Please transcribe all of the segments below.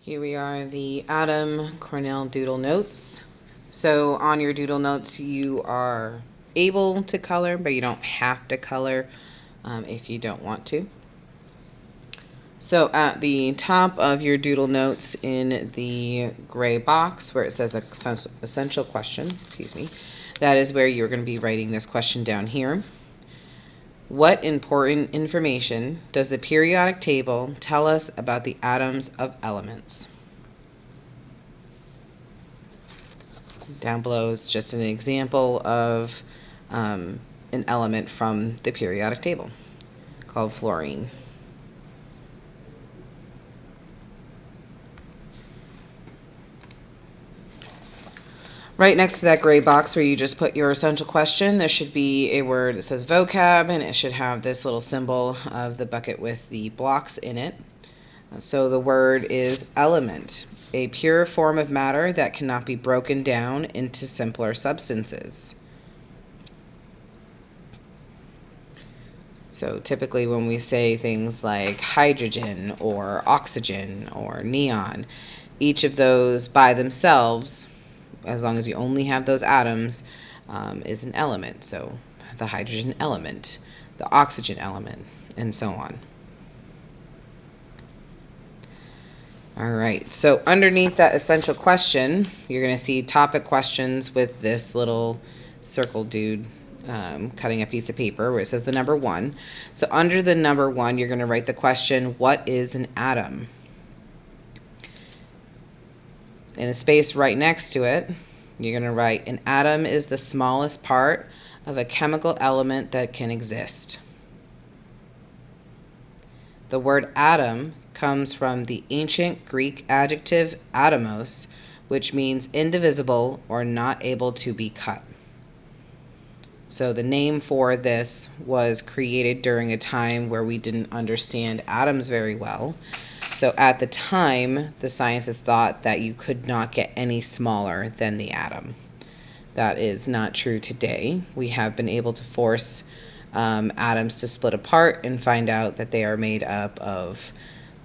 Here we are, the Adam Cornell Doodle Notes. So on your Doodle Notes, you are able to color, but you don't have to color if you don't want to. So at the top of your Doodle Notes in the gray box where it says essential question, that is where you're going to be writing this question down here. What important information does the periodic table tell us about the atoms of elements? Down below is just an example of an element from the periodic table called fluorine. Right next to that gray box where you just put your essential question, there should be a word that says vocab, and it should have this little symbol of the bucket with the blocks in it. So the word is element, a pure form of matter that cannot be broken down into simpler substances. So typically when we say things like hydrogen or oxygen or neon, each of those by themselves, as long as you only have those atoms, is an element. So the hydrogen element, the oxygen element, and so on. All right, so underneath that essential question, you're going to see topic questions with this little circle dude cutting a piece of paper where it says the number 1. So under the number 1, you're going to write the question, what is an atom? In the space right next to it, you're going to write, an atom is the smallest part of a chemical element that can exist. The word atom comes from the ancient Greek adjective atomos, which means indivisible or not able to be cut. So the name for this was created during a time where we didn't understand atoms very well. So at the time, the scientists thought that you could not get any smaller than the atom. That is not true today. We have been able to force atoms to split apart and find out that they are made up of,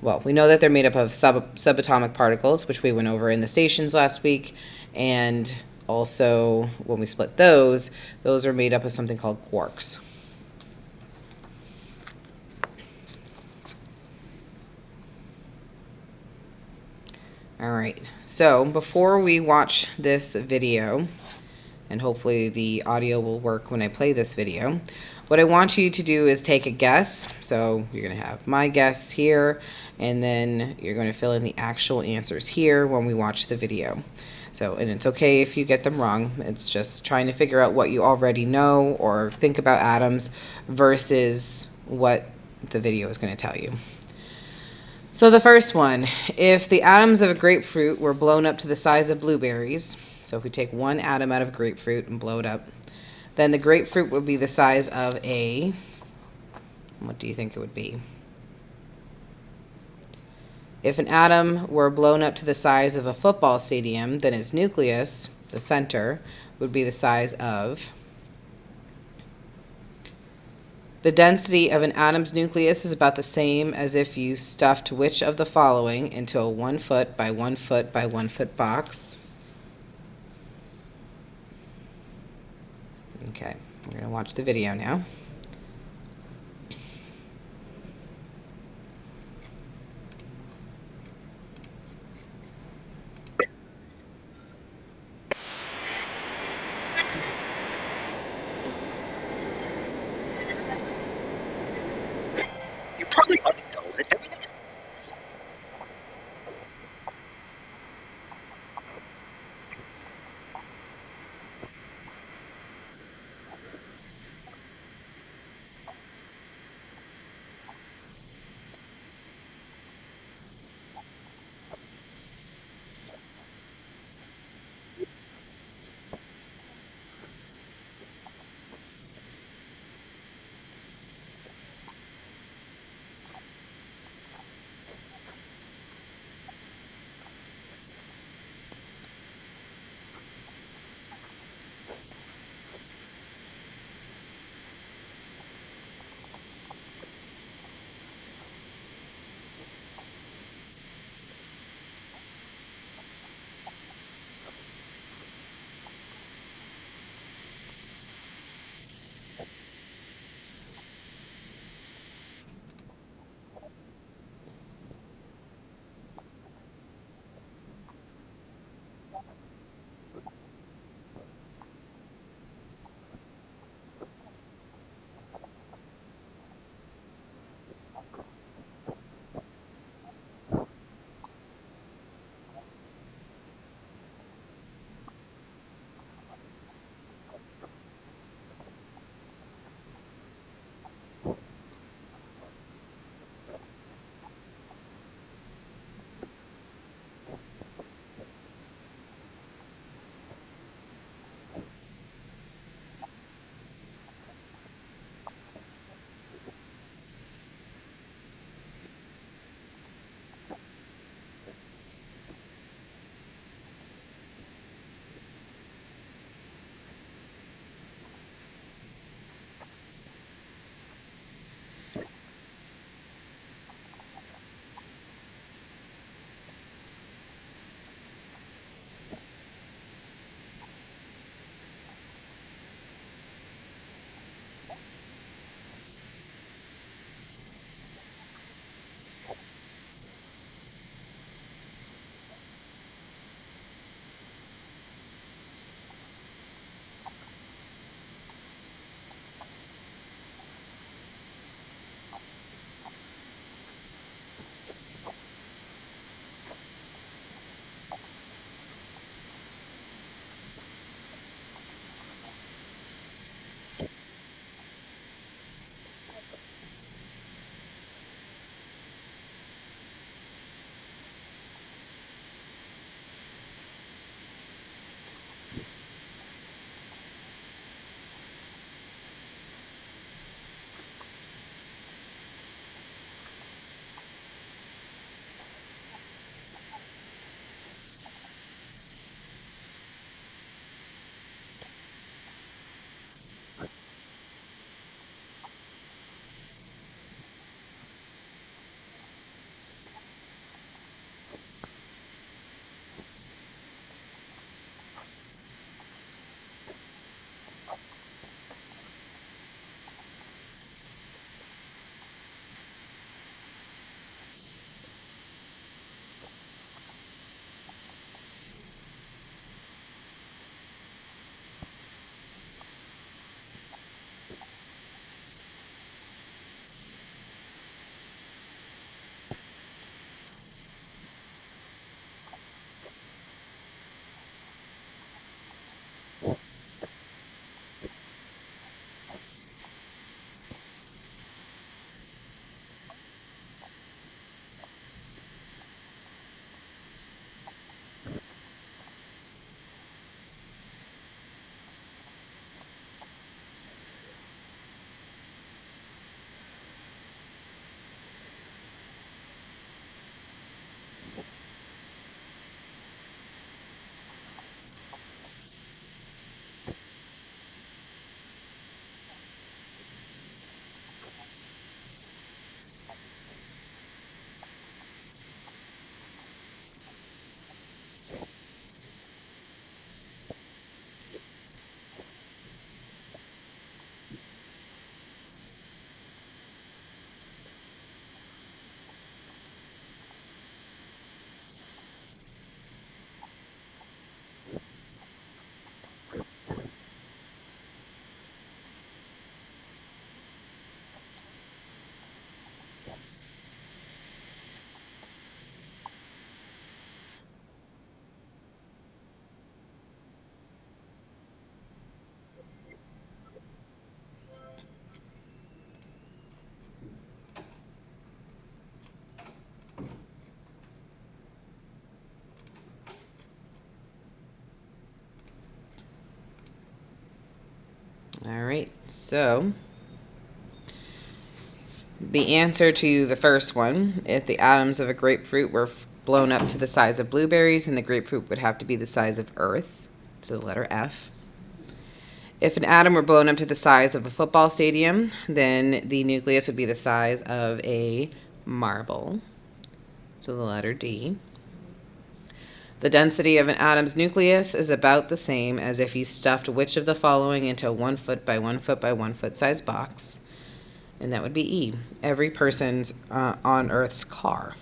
well, we know that they're made up of subatomic particles, which we went over in the stations last week, and also when we split those are made up of something called quarks. All right, so before we watch this video, and hopefully the audio will work when I play this video, what I want you to do is take a guess. So you're going to have my guess here, and then you're going to fill in the actual answers here when we watch the video. So, and it's okay if you get them wrong. It's just trying to figure out what you already know or think about atoms versus what the video is going to tell you. So the first one, if the atoms of a grapefruit were blown up to the size of blueberries, so if we take one atom out of grapefruit and blow it up, then the grapefruit would be the size of a, what do you think it would be? If an atom were blown up to the size of a football stadium, then its nucleus, the center, would be the size of. The density of an atom's nucleus is about the same as if you stuffed which of the following into a 1 foot by 1 foot by 1 foot box. Okay, we're going to watch the video now. You probably ought to know that everything is. So the answer to the first one, if the atoms of a grapefruit were blown up to the size of blueberries, and the grapefruit would have to be the size of Earth, so the letter F. If an atom were blown up to the size of a football stadium, then the nucleus would be the size of a marble, so the letter D. The density of an atom's nucleus is about the same as if you stuffed which of the following into a 1 foot by 1 foot by 1 foot size box, and that would be E, every person's on Earth's car.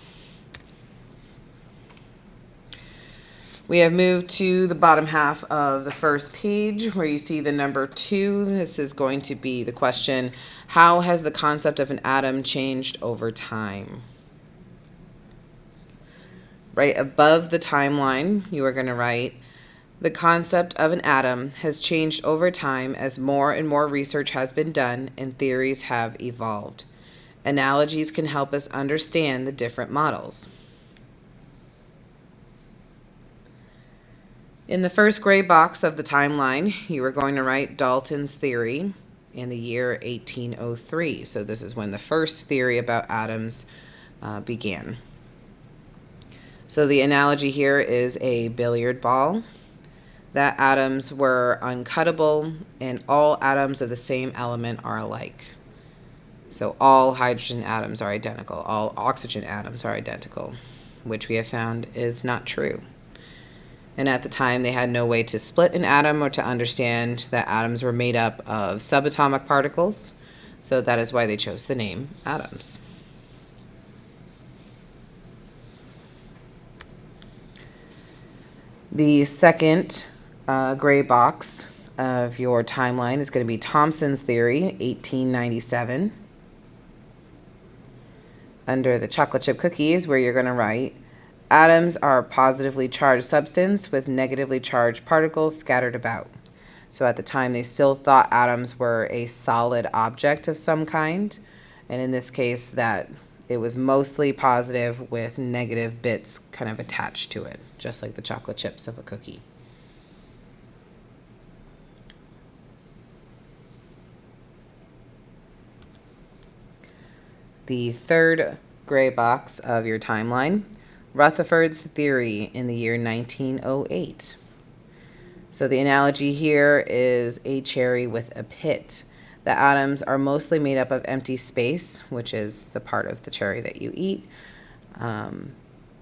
We have moved to the bottom half of the first page where you see the number 2. This is going to be the question, how has the concept of an atom changed over time? Right above the timeline, you are going to write, the concept of an atom has changed over time as more and more research has been done and theories have evolved. Analogies can help us understand the different models. In the first gray box of the timeline, you are going to write Dalton's theory in the year 1803. So this is when the first theory about atoms began. So the analogy here is a billiard ball. That atoms were uncuttable, and all atoms of the same element are alike. So all hydrogen atoms are identical, all oxygen atoms are identical, which we have found is not true. And at the time, they had no way to split an atom or to understand that atoms were made up of subatomic particles, so that is why they chose the name atoms. The second gray box of your timeline is going to be Thomson's theory, 1897. Under the chocolate chip cookies, where you're going to write, atoms are a positively charged substance with negatively charged particles scattered about. So at the time, they still thought atoms were a solid object of some kind, and in this case, that it was mostly positive with negative bits kind of attached to it, just like the chocolate chips of a cookie. The third gray box of your timeline, Rutherford's theory in the year 1908. So the analogy here is a cherry with a pit. The atoms are mostly made up of empty space, which is the part of the cherry that you eat,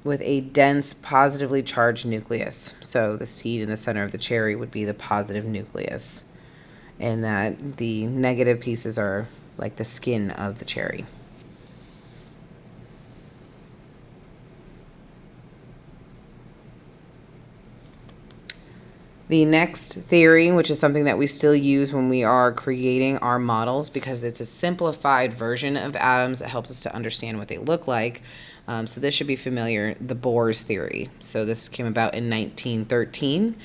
with a dense positively charged nucleus. So the seed in the center of the cherry would be the positive nucleus, and that the negative pieces are like the skin of the cherry. The next theory, which is something that we still use when we are creating our models because it's a simplified version of atoms that helps us to understand what they look like. So this should be familiar, the Bohr's theory. So this came about in 1913.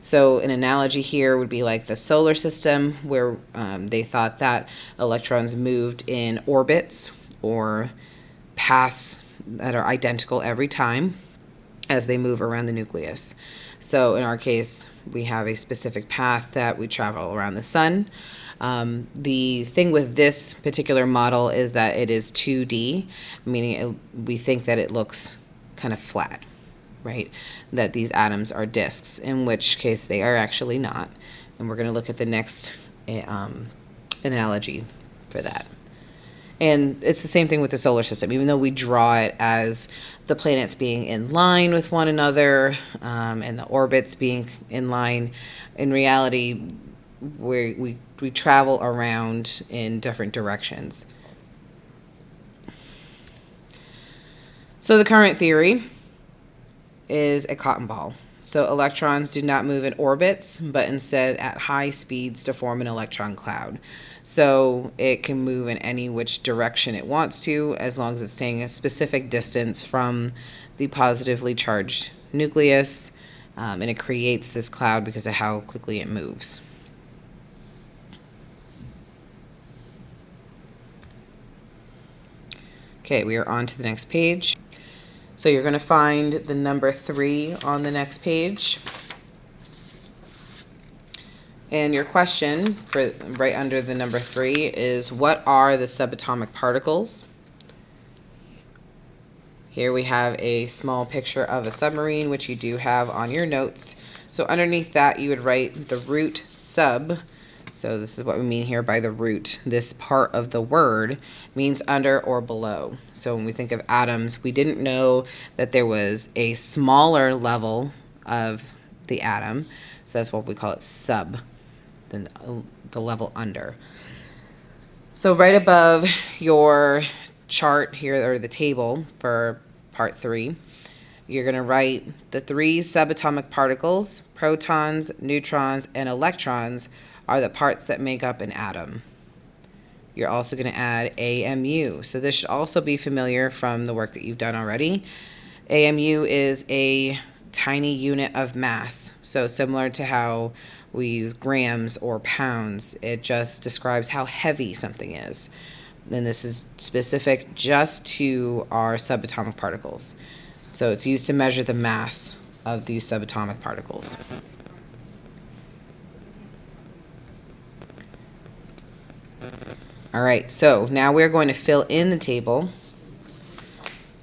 So an analogy here would be like the solar system, where they thought that electrons moved in orbits or paths that are identical every time as they move around the nucleus. So in our case, we have a specific path that we travel around the sun. The thing with this particular model is that it is 2D, meaning we think that it looks kind of flat, right? That these atoms are disks, in which case they are actually not. And we're going to look at the next analogy for that. And it's the same thing with the solar system. Even though we draw it as the planets being in line with one another and the orbits being in line, in reality, we travel around in different directions. So the current theory is a cotton ball. So electrons do not move in orbits, but instead at high speeds to form an electron cloud. So it can move in any which direction it wants to, as long as it's staying a specific distance from the positively charged nucleus, and it creates this cloud because of how quickly it moves. Okay, we are on to the next page. So you're going to find the number 3 on the next page. And your question for right under the number 3 is, what are the subatomic particles? Here we have a small picture of a submarine, which you do have on your notes. So underneath that, you would write the root sub. So this is what we mean here by the root. This part of the word means under or below. So when we think of atoms, we didn't know that there was a smaller level of the atom. So that's what we call it, sub, the level under. So right above your chart here, or the table for part 3, you're going to write the 3 subatomic particles: protons, neutrons, and electrons are the parts that make up an atom. You're also going to add AMU. So this should also be familiar from the work that you've done already. AMU is a tiny unit of mass. So similar to how we use grams or pounds, it just describes how heavy something is. And this is specific just to our subatomic particles. So it's used to measure the mass of these subatomic particles. All right, so now we're going to fill in the table.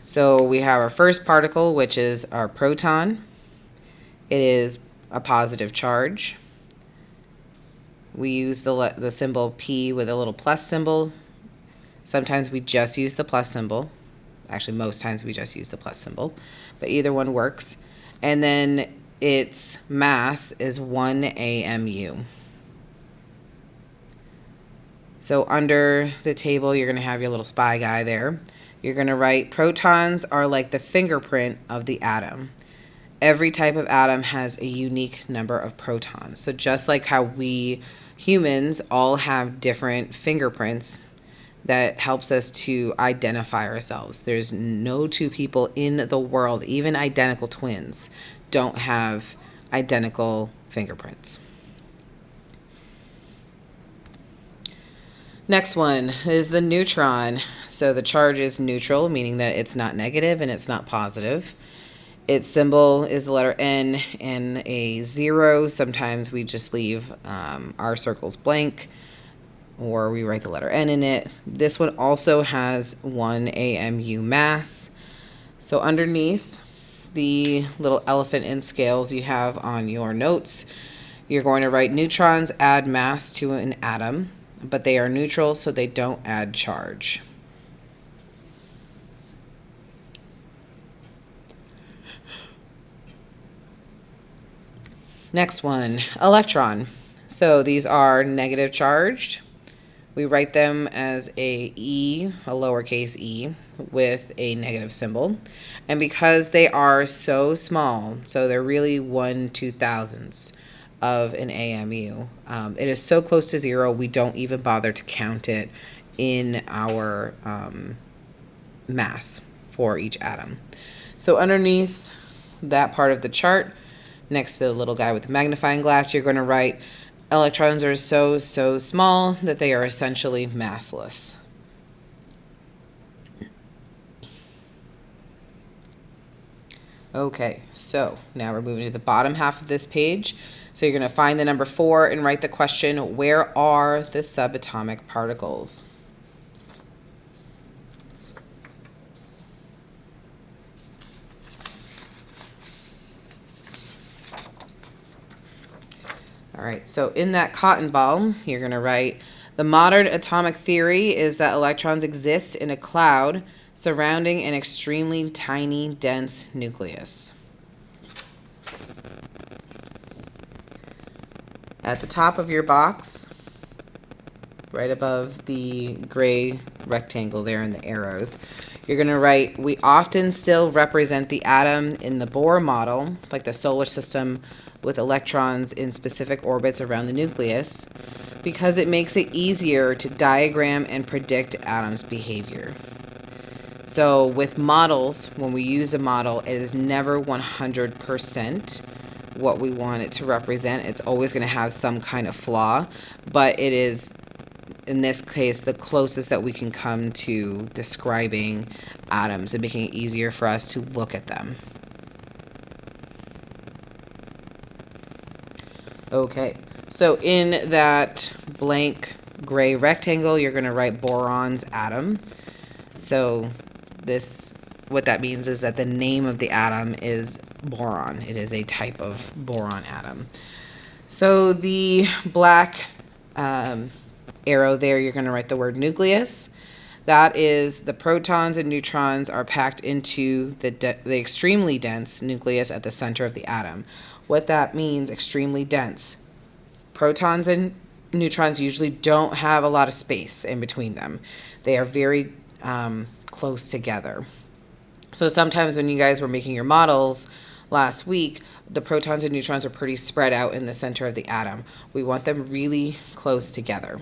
So we have our first particle, which is our proton. It is a positive charge. We use the symbol P with a little plus symbol. Sometimes we just use the plus symbol. Actually, most times we just use the plus symbol, but either one works. And then its mass is 1 AMU. So under the table, you're going to have your little spy guy there. You're going to write, protons are like the fingerprint of the atom. Every type of atom has a unique number of protons. So just like how we humans all have different fingerprints that helps us to identify ourselves. There's no 2 people in the world, even identical twins, don't have identical fingerprints. Next one is the neutron. So the charge is neutral, meaning that it's not negative and it's not positive. Its symbol is the letter N and a 0. Sometimes we just leave our circles blank, or we write the letter N in it. This one also has 1 AMU mass. So underneath the little elephant in scales you have on your notes, you're going to write, neutrons add mass to an atom, but they are neutral, so they don't add charge. Next one, electron. So these are negative charged. We write them as a E, a lowercase e, with a negative symbol. And because they are so small, so they're really 1/2000ths of an AMU, it is so close to 0, we don't even bother to count it in our mass for each atom. So underneath that part of the chart, next to the little guy with the magnifying glass, you're going to write, electrons are so small that they are essentially massless. Okay, so now we're moving to the bottom half of this page. So you're going to find the number 4 and write the question, where are the subatomic particles? All right, so in that cotton ball, you're going to write, the modern atomic theory is that electrons exist in a cloud surrounding an extremely tiny, dense nucleus. At the top of your box, right above the gray rectangle there in the arrows, you're going to write, we often still represent the atom in the Bohr model, like the solar system, with electrons in specific orbits around the nucleus, because it makes it easier to diagram and predict atoms' behavior. So with models, when we use a model, it is never 100% what we want it to represent. It's always going to have some kind of flaw, but it is, in this case, the closest that we can come to describing atoms and making it easier for us to look at them. Okay, So in that blank gray rectangle, you're going to write boron's atom. So what that means is that the name of the atom is boron. It is a type of boron atom. So the black arrow there, you're going to write the word nucleus. That is, the protons and neutrons are packed into the extremely dense nucleus at the center of the atom. What that means, extremely dense. Protons and neutrons usually don't have a lot of space in between them. They are very close together. So sometimes when you guys were making your models last week, the protons and neutrons are pretty spread out in the center of the atom. We want them really close together.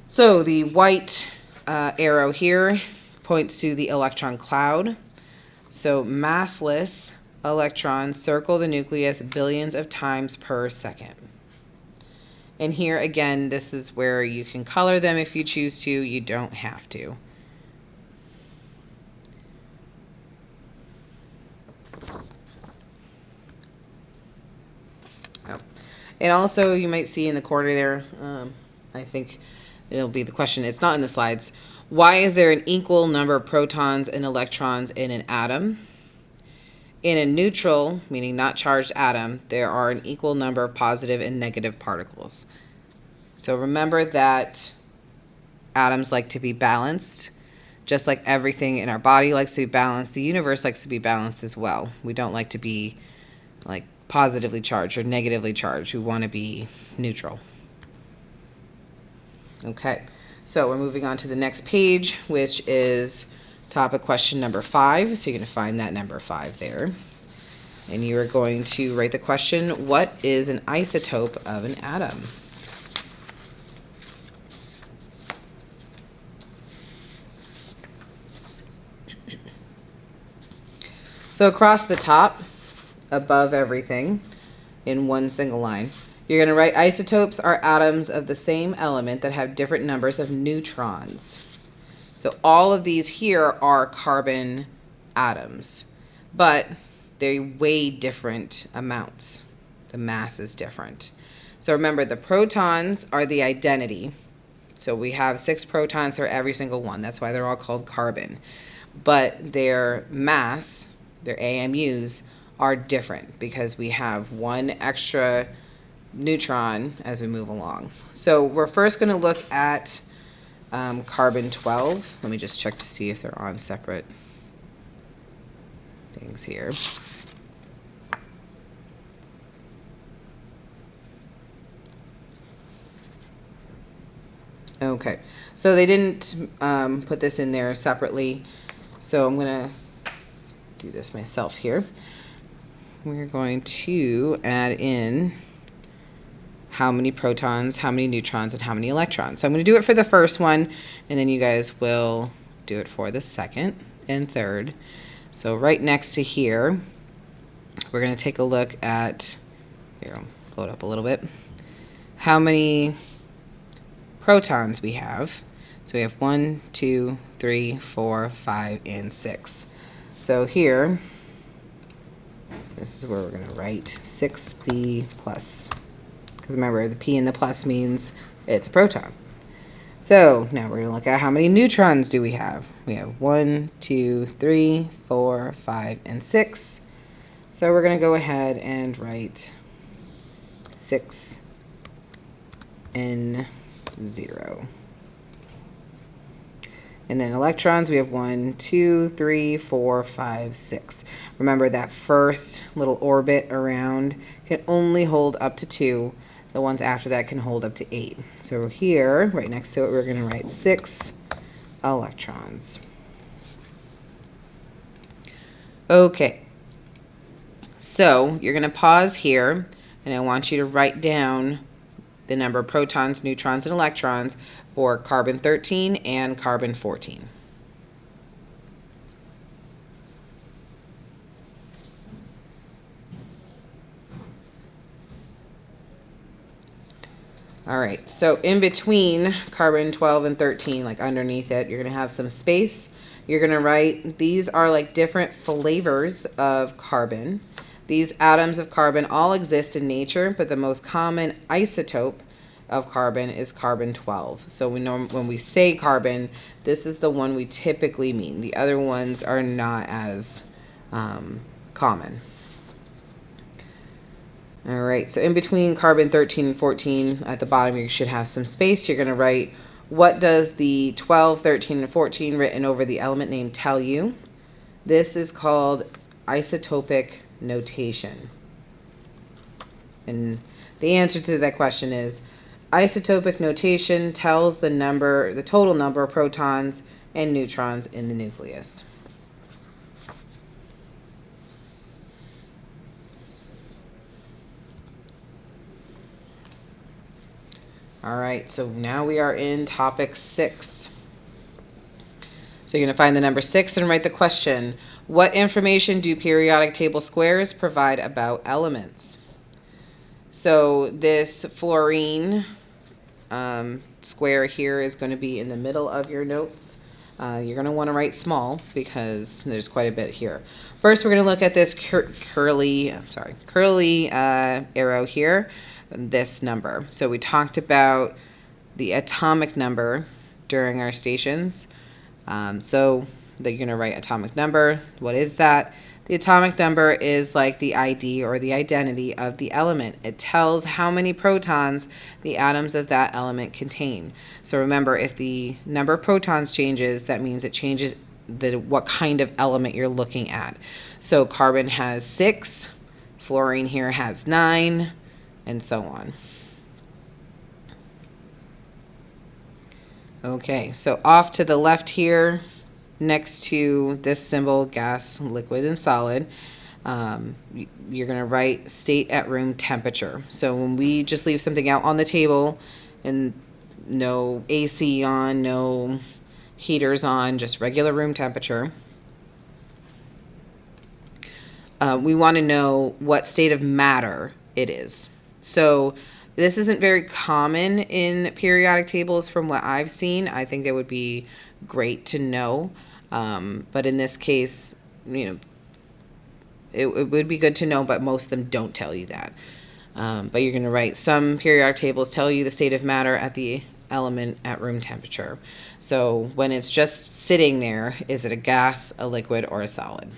So the white arrow here points to the electron cloud. So massless electrons circle the nucleus billions of times per second. And here again, this is where you can color them if you choose to. You don't have to. Oh. And also you might see in the corner there, I think it'll be the question. It's not in the slides. Why is there an equal number of protons and electrons in an atom? In a neutral, meaning not charged atom, there are an equal number of positive and negative particles. So remember that atoms like to be balanced. Just like everything in our body likes to be balanced, the universe likes to be balanced as well. We don't like to be like positively charged or negatively charged. We want to be neutral. Okay, so we're moving on to the next page, which is topic question number 5. So you're going to find that number 5 there. And you are going to write the question, what is an isotope of an atom? So across the top, above everything, in one single line, you're going to write isotopes are atoms of the same element that have different numbers of neutrons. So all of these here are carbon atoms, but they weigh different amounts. The mass is different. So remember, the protons are the identity. So we have 6 protons for every single one. That's why they're all called carbon. But their mass, their AMUs, are different because we have one extra neutron as we move along. So we're first going to look at carbon 12. Let me just check to see if they're on separate things here. Okay, so they didn't put this in there separately, so I'm going to do this myself here. We're going to add in how many protons, how many neutrons, and how many electrons. So I'm going to do it for the first one, and then you guys will do it for the second and third. So right next to here, we're going to take a look at, here, I'll blow it up a little bit, how many protons we have. So we have 1, 2, 3, 4, 5, and 6. So here, this is where we're going to write 6p plus. Because remember, the p in the plus means it's a proton. So now we're going to look at how many neutrons do we have. We have 1, 2, 3, 4, 5, and 6. So we're going to go ahead and write 6 N0. And then electrons, we have 1, 2, 3, 4, 5, 6. Remember that first little orbit around can only hold up to 2. The ones after that can hold up to 8. So here, right next to it, we're going to write 6 electrons. Okay. So you're going to pause here, and I want you to write down the number of protons, neutrons, and electrons for carbon 13 and carbon 14. All right, so in between carbon 12 and 13, like underneath it, you're going to have some space. You're going to write, these are like different flavors of carbon. These atoms of carbon all exist in nature, but the most common isotope of carbon is carbon-12. So we know when we say carbon, this is the one we typically mean. The other ones are not as common. All right, so in between carbon 13 and 14, at the bottom you should have some space. You're going to write, what does the 12, 13, and 14 written over the element name tell you? This is called isotopic notation. And the answer to that question is, isotopic notation tells the total number of protons and neutrons in the nucleus. All right, so now we are in topic 6. So you're going to find the number 6 and write the question. What information do periodic table squares provide about elements? So this fluorine square here is going to be in the middle of your notes. You're going to want to write small because there's quite a bit here. First, we're going to look at this curly arrow here, this number. So we talked about the atomic number during our stations. So that you're going to write atomic number. What is that? The atomic number is like the ID or the identity of the element. It tells how many protons the atoms of that element contain. So remember, if the number of protons changes, that means it changes what kind of element you're looking at. So carbon has 6, fluorine here has 9, and so on. Okay, so off to the left here, next to this symbol, gas, liquid, and solid, you're going to write state at room temperature. So when we just leave something out on the table and no AC on, no heaters on, just regular room temperature, we want to know what state of matter it is. So this isn't very common in periodic tables from what I've seen. I think that would be great to know. But in this case, it would be good to know, but most of them don't tell you that. But you're going to write, some periodic tables tell you the state of matter at the element at room temperature. So when it's just sitting there, is it a gas, a liquid, or a solid?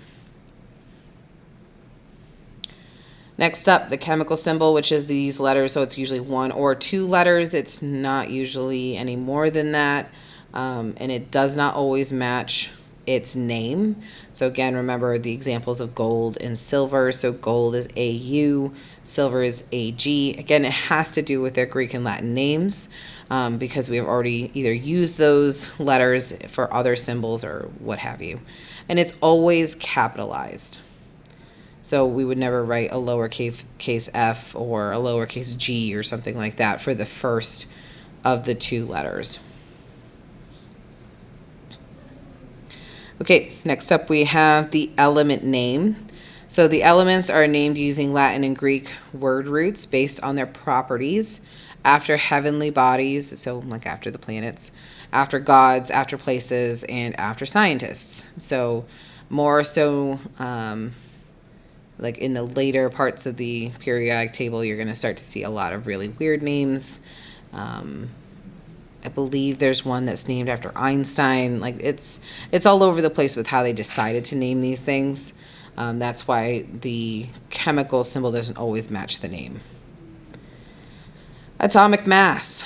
Next up, the chemical symbol, which is these letters. So it's usually 1 or 2 letters. It's not usually any more than that. And it does not always match its name. So again, remember the examples of gold and silver. So gold is AU, silver is AG. Again, it has to do with their Greek and Latin names because we have already either used those letters for other symbols or what have you. And it's always capitalized. So we would never write a lowercase f or a lowercase g or something like that for the first of the 2 letters. Okay, next up we have the element name. So the elements are named using Latin and Greek word roots based on their properties, after heavenly bodies, so like after the planets, after gods, after places, and after scientists. So more so, like in the later parts of the periodic table, you're going to start to see a lot of really weird names. I believe there's one that's named after Einstein. Like it's all over the place with how they decided to name these things. That's why the chemical symbol doesn't always match the name. Atomic mass,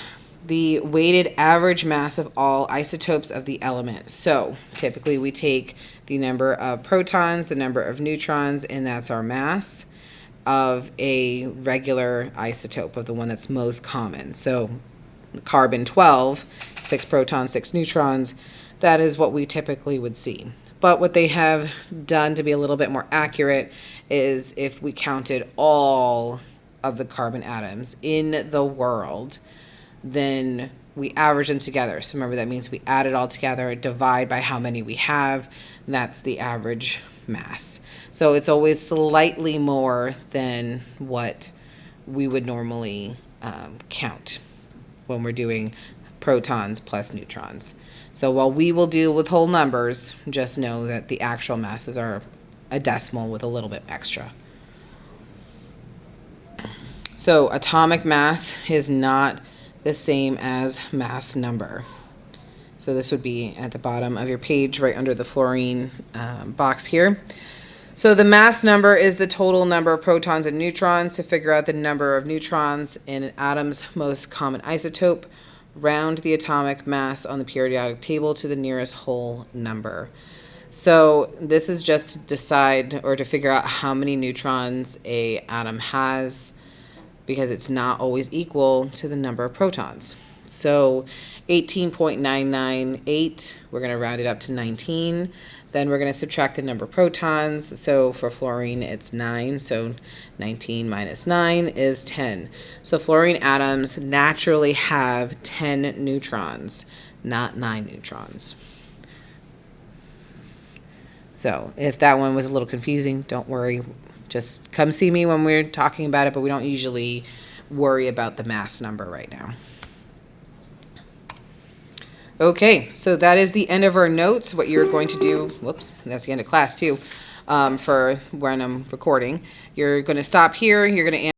the weighted average mass of all isotopes of the element. So typically we take the number of protons, the number of neutrons, and that's our mass of a regular isotope, of the one that's most common. So carbon-12, 6 protons, 6 neutrons, that is what we typically would see. But what they have done to be a little bit more accurate is if we counted all of the carbon atoms in the world, then we average them together. So remember, that means we add it all together, divide by how many we have, and that's the average mass. So it's always slightly more than what we would normally count when we're doing protons plus neutrons. So while we will deal with whole numbers, just know that the actual masses are a decimal with a little bit extra. So atomic mass is not the same as mass number. So this would be at the bottom of your page, right under the fluorine box here. So the mass number is the total number of protons and neutrons. To figure out the number of neutrons in an atom's most common isotope, round the atomic mass on the periodic table to the nearest whole number. So this is just to decide or to figure out how many neutrons a atom has, because it's not always equal to the number of protons. So 18.998, we're going to round it up to 19. Then we're going to subtract the number of protons. So for fluorine, it's 9. So 19 minus 9 is 10. So fluorine atoms naturally have 10 neutrons, not 9 neutrons. So if that one was a little confusing, don't worry. Just come see me when we're talking about it, but we don't usually worry about the mass number right now. Okay, so that is the end of our notes. What you're going to do, whoops, that's the end of class too, for when I'm recording. You're going to stop here. You're going to